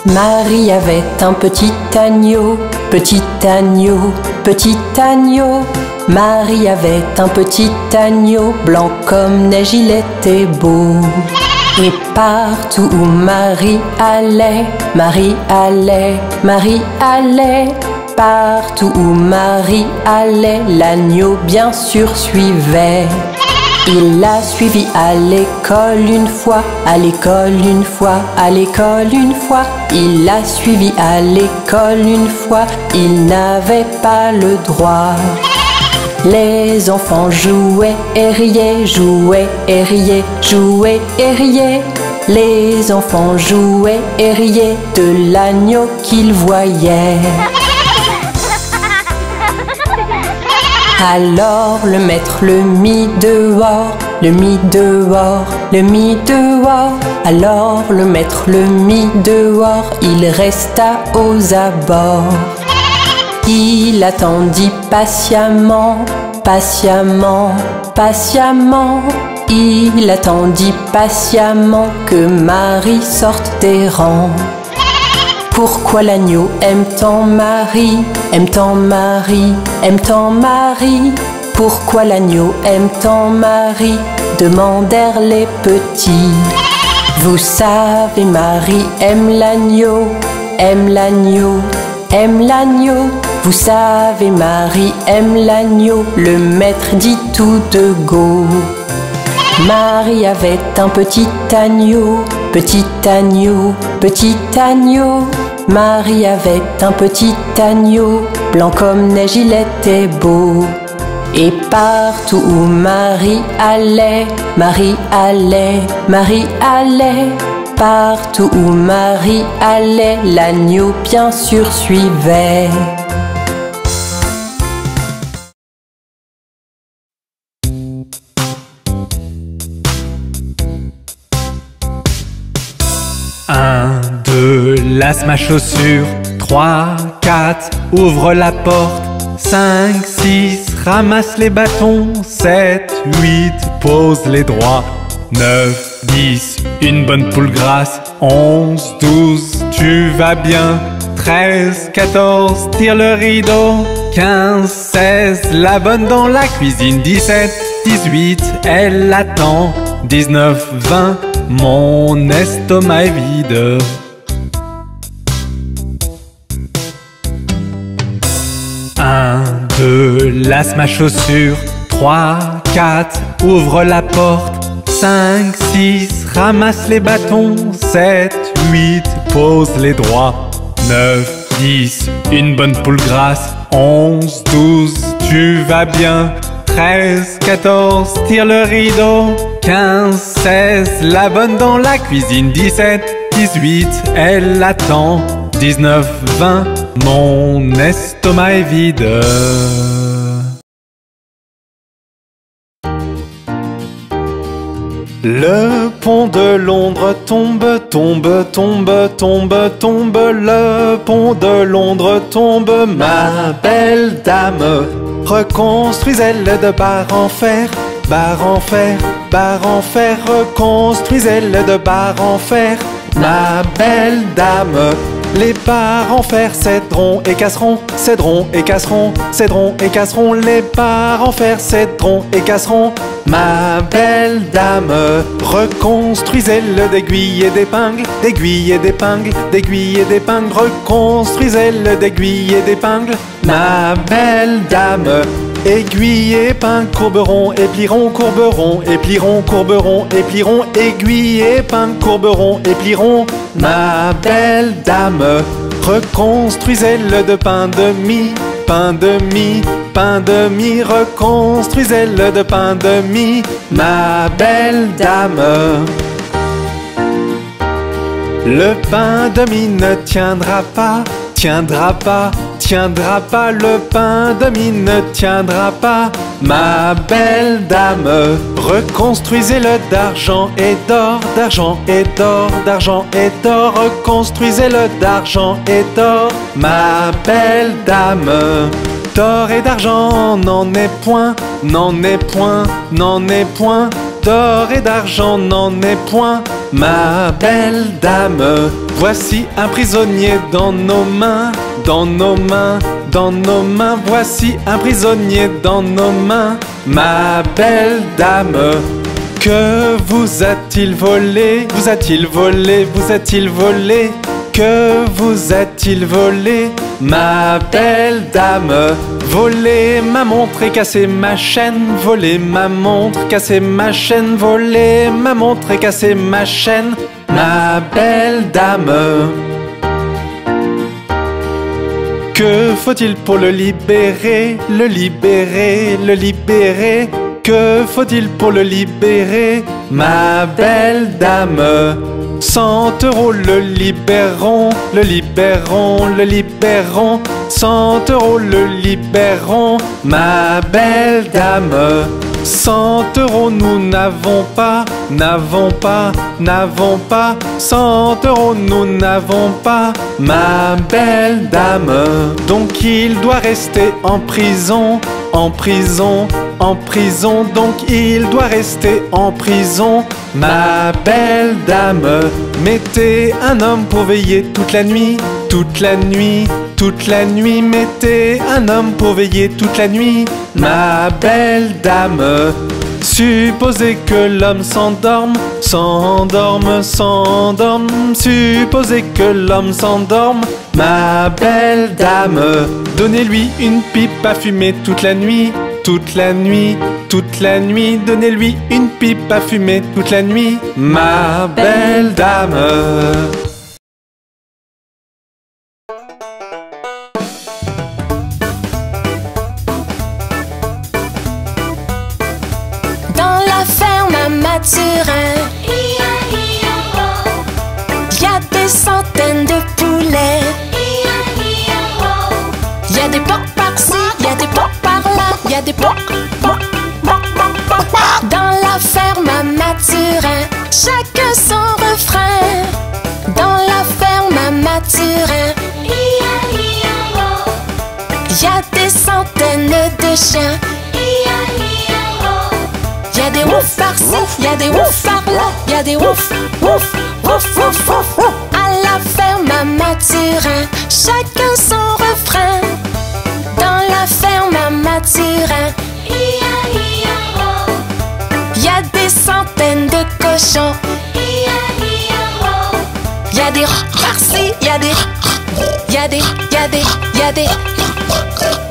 Marie avait un petit agneau, petit agneau, petit agneau. Marie avait un petit agneau, blanc comme neige, il était beau. Et partout où Marie allait, Marie allait, Marie allait. Partout où Marie allait, l'agneau bien sûr suivait. Il l'a suivi à l'école une fois, à l'école une fois, à l'école une fois. Il l'a suivi à l'école une fois, il n'avait pas le droit. Les enfants jouaient et riaient, jouaient et riaient, jouaient et riaient. Les enfants jouaient et riaient de l'agneau qu'ils voyaient. Alors le maître le mit dehors, le mit dehors, le mit dehors. Alors le maître le mit dehors, il resta aux abords. Il attendit patiemment, patiemment, patiemment. Il attendit patiemment que Marie sorte des rangs. Pourquoi l'agneau aime tant Marie, aime tant Marie, aime tant Marie? Pourquoi l'agneau aime tant Marie? Demandèrent les petits. Vous savez, Marie aime l'agneau, aime l'agneau, aime l'agneau. Vous savez, Marie aime l'agneau, le maître dit tout de go. Marie avait un petit agneau, petit agneau, petit agneau. Marie avait un petit agneau, blanc comme neige, il était beau. Et partout où Marie allait, Marie allait, Marie allait. Partout où Marie allait, l'agneau bien sûr suivait. Un, deux, lasse ma chaussure. 3, 4, ouvre la porte. 5, 6, ramasse les bâtons. 7, 8, pose les droits. 9, 10, une bonne poule grasse. 11, 12, tu vas bien. 13, 14, tire le rideau. 15, 16, la bonne dans la cuisine. 17, 18, elle attend. 19, 20, mon estomac est vide. 1, 2, lasse ma chaussure. 3, 4, ouvre la porte. 5, 6, ramasse les bâtons. 7, 8, pose les droits. 9, 10, une bonne poule grasse. 11, 12, tu vas bien. 13, 14, tire le rideau. 15, 16, la bonne dans la cuisine. 17, 18, elle attend. 19, 20, mon estomac est vide. Le pont de Londres tombe, tombe, tombe, tombe, tombe. Le pont de Londres tombe, ma belle dame. Reconstruisez-le de barre en fer, barre en fer, barre en fer. Reconstruisez-le de barre en fer, ma belle dame. Les barres en fer céderont et casseront, céderont et casseront, céderont et casseront. Les barres en fer céderont et casseront, ma belle dame. Reconstruisez-le d'aiguilles et d'épingles, d'aiguilles et d'épingles, d'aiguilles et d'épingles. Reconstruisez-le d'aiguilles et d'épingles, ma belle dame. Aiguilles et épingles courberont et plieront, courberont et plieront, courberont et plieront. Aiguilles et épingles courberont et plieront, ma belle dame. Reconstruisez-le de pain de mie, pain de mie, pain de mie. Reconstruisez-le de pain de mie, ma belle dame. Le pain de mie ne tiendra pas, tiendra pas, tiendra pas. Le pain de mie ne tiendra pas, ma belle dame. Reconstruisez-le d'argent et d'or, d'argent et d'or, d'argent et d'or. Reconstruisez-le d'argent et d'or, ma belle dame. D'or et d'argent n'en est point, n'en est point, n'en est point. D'or et d'argent n'en est point, ma belle dame. Voici un prisonnier dans nos mains, dans nos mains, dans nos mains. Voici un prisonnier dans nos mains, ma belle dame. Que vous a-t-il volé? Vous a-t-il volé? Vous a-t-il volé? Que vous a-t-il volé, ma belle dame? Voler ma montre et casser ma chaîne, voler ma montre, casser ma chaîne, voler ma montre et casser ma chaîne, ma belle dame. Que faut-il pour le libérer, le libérer, le libérer? Que faut-il pour le libérer, ma belle dame? 100 € le libérons, le libérons, le libérons. 100 € le libérons, ma belle dame. 100 € nous n'avons pas, n'avons pas, n'avons pas. 100 € nous n'avons pas, ma belle dame. Donc il doit rester en prison, en prison, en prison. Donc il doit rester en prison, ma belle dame. Mettez un homme pour veiller toute la nuit, toute la nuit, toute la nuit. Mettez un homme pour veiller toute la nuit, ma belle dame. Supposez que l'homme s'endorme, s'endorme, s'endorme. Supposez que l'homme s'endorme, ma belle dame. Donnez-lui une pipe à fumer toute la nuit, toute la nuit, toute la nuit. Donnez-lui une pipe à fumer toute la nuit, ma belle dame. Dans la ferme à Mathurin, y a des centaines de poulets. Y a des porcs par-ci, y a des porcs par-là, y a des porcs. Dans la ferme à Mathurin, chacun son refrain. Dans la ferme à Mathurin, y a des centaines de chiens. Y a des ouf par-ci, y a des ouf par-là, y a des ouf, ouf, ouf, ouf, ouf. À la ferme à Mathurin, chacun son refrain. Dans la ferme à Mathurin, y a des centaines de cochons. Y a des par-ci, y a des, y a des, y a des, y a des.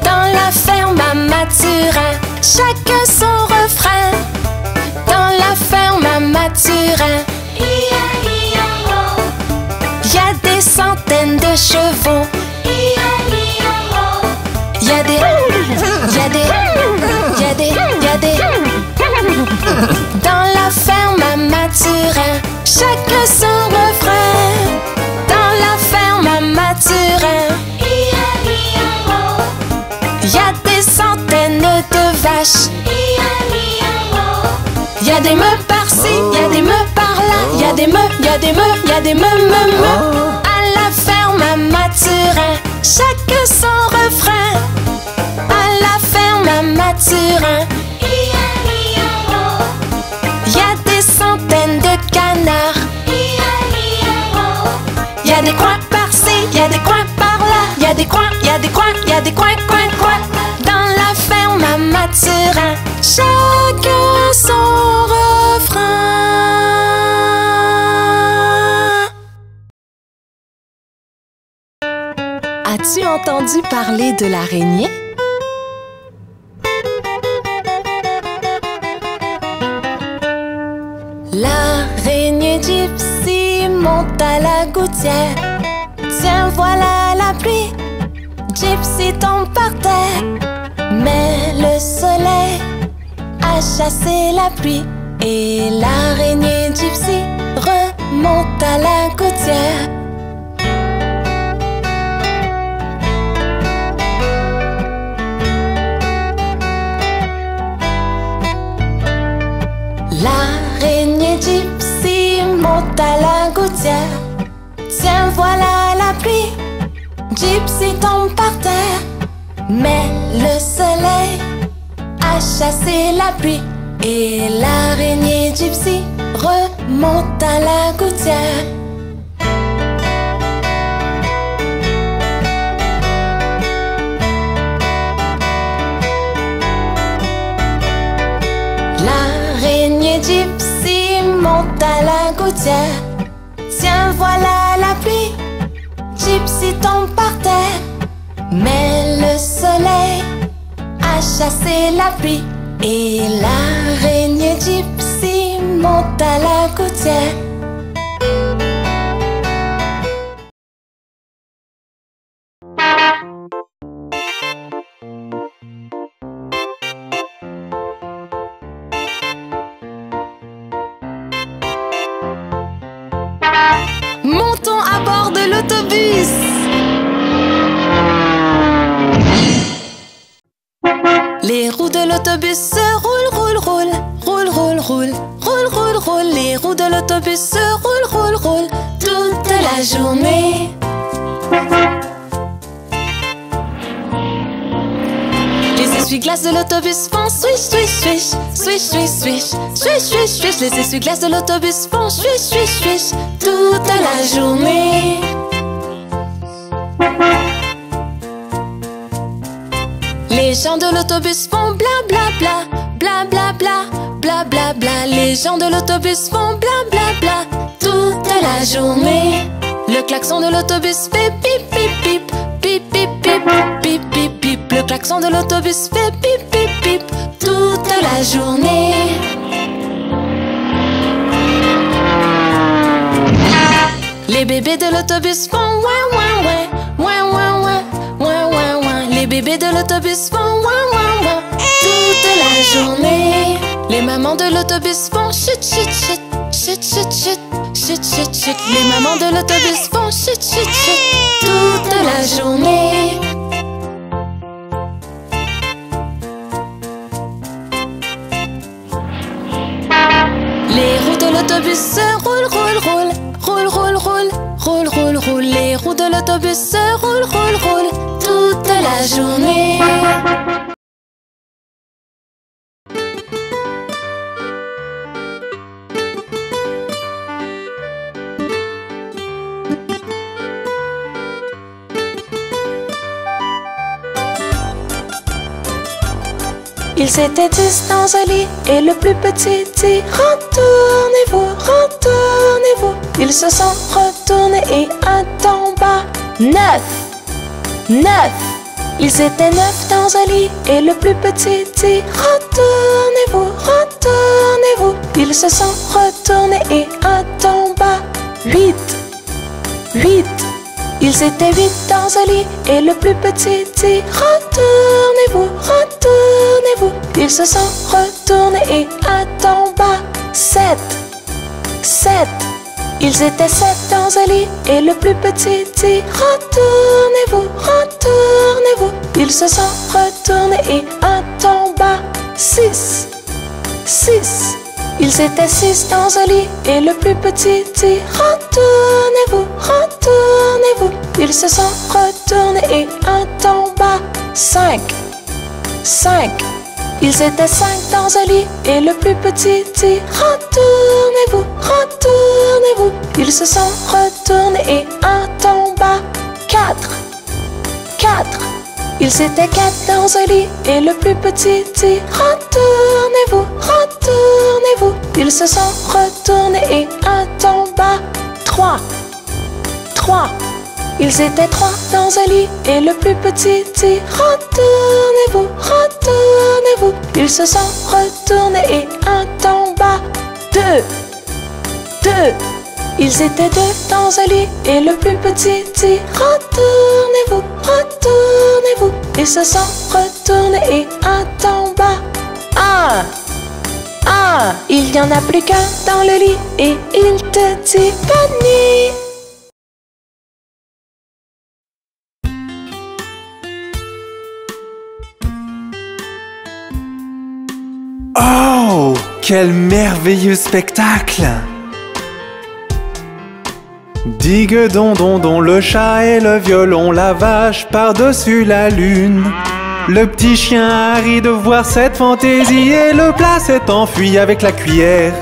Dans la ferme à Mathurin, chacun son refrain. Dans la ferme à Mathurin, y a des centaines de chevaux. Y a des, y a des, y a des, y a des. Dans la ferme à Mathurin, chacun son refrain. Dans la ferme à Mathurin, y a des centaines de vaches. Y a des meules par-ci, y a des meules par-là, y a des meules, y a des meules, y a des meules. À la ferme à Mathurin, chacun son refrain. À la ferme à Mathurin, y a des centaines de canards. Y a des coins par-ci, y a des coins par-là, y a des coins, y a des coins, y a des coins, coins, coins. Dans la ferme à Mathurin, chacun son refrain. As-tu entendu parler de l'araignée? L'araignée gypsy monte à la gouttière. Tiens, voilà la pluie. Gypsy tombe par terre. Mais le soleil a chassé la pluie. Et l'araignée gypsy remonte à la gouttière. L'araignée gypsy monte à la gouttière. Tiens, voilà la pluie. Gypsy tombe par terre. Mais le soleil a chassé la pluie. Et l'araignée gypsy remonte à la gouttière. L'araignée Gypsy monte à la gouttière. Tiens, voilà la pluie. Gypsy tombe par terre. Mais le soleil a chassé la pluie. Et l'araignée Gypsy monte à la gouttière. Montons à bord de l'autobus. Les roues de l'autobus se roulent, roulent, roulent, roulent, roulent, roulent, roulent, roulent, roulent. Les roues de l'autobus se roulent, roulent, roulent toute la journée. Les essuie-glaces de l'autobus font swish, swish, swish, swish, swish, swish, swish, swish, swish. Les essuie-glaces de l'autobus font swish, swish, swish toute la journée. Les gens de l'autobus font bla bla bla, bla bla bla, bla bla bla. Les gens de l'autobus font bla bla bla toute la journée. Le klaxon de l'autobus fait pip pip pip, pip pip pip, pip pip pip. Le klaxon de l'autobus fait pip pip pip toute la journée. Les bébés de l'autobus font ouin ouin ouin, ouin ouin ouin, ouin ouin ouin. Les bébés de l'autobus font ouin ouin ouin toute la journée. Les mamans de l'autobus font chut chut chut, chut chut chut, chut chut chut. Les mamans de l'autobus font chut chut chut toute la journée. Les roues de l'autobus se roulent, roulent, roulent, roulent, roulent, roulent, roulent, roulent, roulent. Les roues de l'autobus se roulent, roulent, roulent toute la journée. Ils étaient 10 dans un lit et le plus petit dit retournez-vous, retournez-vous. Ils se sont retournés et un tomba. 9, 9. Ils étaient 9 dans un lit et le plus petit dit retournez-vous, retournez-vous. Ils se sont retournés et un tomba. 8, 8. Ils étaient 8 dans un lit et le plus petit dit retournez-vous, retournez-vous. Ils se sont retournés et un tomba. 7, 7. Ils étaient 7 dans un lit et le plus petit dit retournez-vous, retournez-vous. Ils se sont retournés et un tomba. 6, 6. Ils étaient 6 dans un lit et le plus petit dit retournez-vous, retournez-vous. Ils se sont retournés et un tomba. 5, 5. Ils étaient 5 dans un lit et le plus petit dit retournez-vous, retournez-vous. Ils se sont retournés et un tomba. 4, 4. Ils étaient 4 dans un lit et le plus petit dit retournez-vous, retournez-vous. Ils se sont retournés et un tomba. 3, 3. Ils étaient 3 dans un lit et le plus petit dit retournez-vous, retournez-vous. Ils se sont retournés et un tomba. 2, 2. Ils étaient 2 dans un lit et le plus petit dit retournez-vous, retournez-vous. Ils se sont retournés et un tomba. 1, 1. Il n'y en a plus qu'un dans le lit et il te dit bonne nuit. Oh, quel merveilleux spectacle! Digue don don don, le chat et le violon, la vache par-dessus la lune. Le petit chien a ri de voir cette fantaisie et le plat s'est enfui avec la cuillère.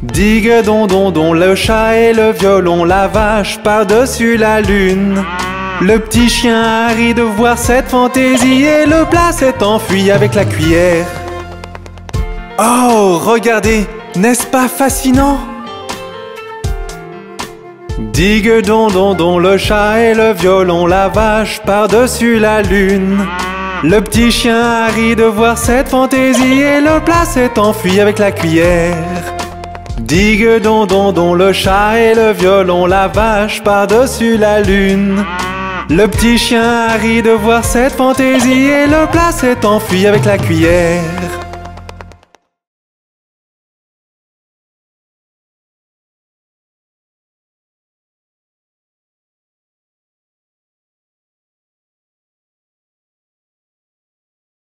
Digue don don don, le chat et le violon, la vache par-dessus la lune. Le petit chien a ri de voir cette fantaisie et le plat s'est enfui avec la cuillère. Oh, regardez, n'est-ce pas fascinant? Digue don don don, le chat et le violon, la vache par-dessus la lune. Le petit chien a ri de voir cette fantaisie et le plat s'est enfui avec la cuillère. Digue don don don, le chat et le violon, la vache par-dessus la lune. Le petit chien a ri de voir cette fantaisie et le plat s'est enfui avec la cuillère.